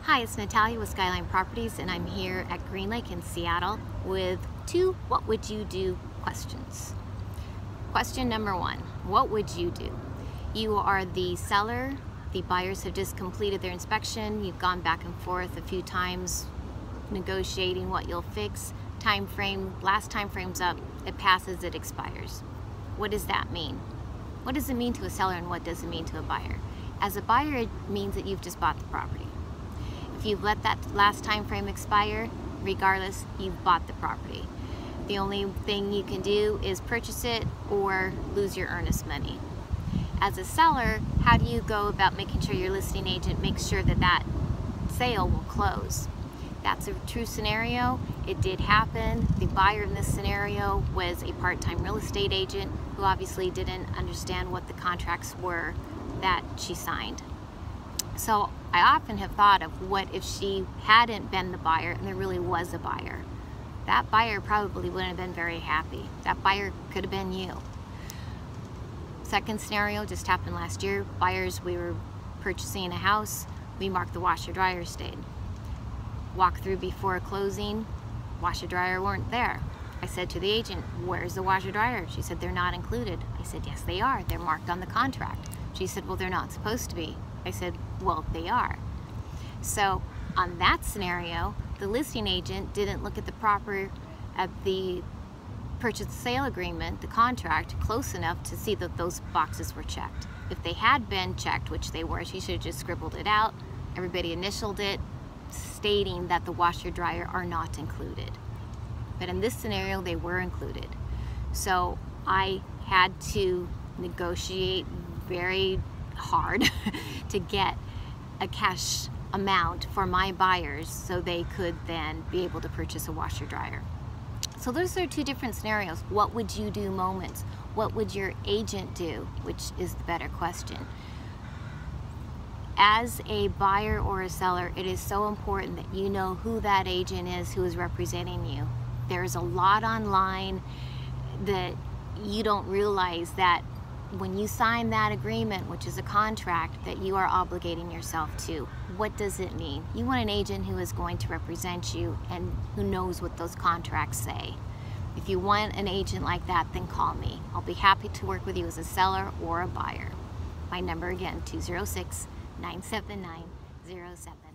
Hi, it's Natalia with Skyline Properties, and I'm here at Green Lake in Seattle with two what would you do questions. Question number one, what would you do? You are the seller, the buyers have just completed their inspection, you've gone back and forth a few times negotiating what you'll fix, last time frame's up, it passes, it expires. What does that mean? What does it mean to a seller and what does it mean to a buyer? As a buyer, it means that you've just bought the property. If you've let that last time frame expire, regardless, you've bought the property. The only thing you can do is purchase it or lose your earnest money. As a seller, how do you go about making sure your listing agent makes sure that that sale will close? That's a true scenario. It did happen. The buyer in this scenario was a part-time real estate agent who obviously didn't understand what the contracts were that she signed. So I often have thought of what if she hadn't been the buyer and there really was a buyer. That buyer probably wouldn't have been very happy. That buyer could have been you. Second scenario just happened last year. Buyers, we were purchasing a house, we marked the washer dryer stayed. Walk through before closing, washer dryer weren't there. I said to the agent, where's the washer dryer? She said, they're not included. I said, yes they are, they're marked on the contract. She said, well, they're not supposed to be. I said, well, they are. So on that scenario, the listing agent didn't look at the purchase sale agreement, the contract, close enough to see that those boxes were checked. If they had been checked, which they were, she should have just scribbled it out. Everybody initialed it, stating that the washer dryer are not included. But in this scenario, they were included. So I had to negotiate very hard to get a cash amount for my buyers so they could then be able to purchase a washer dryer. So those are two different scenarios. What would you do moments? What would your agent do? Which is the better question. As a buyer or a seller, it is so important that you know who that agent is who is representing you. There's a lot online that you don't realize that when you sign that agreement, which is a contract, that you are obligating yourself to. What does it mean? You want an agent who is going to represent you and who knows what those contracts say. If you want an agent like that, then call me. I'll be happy to work with you as a seller or a buyer. My number again, 206-979-07.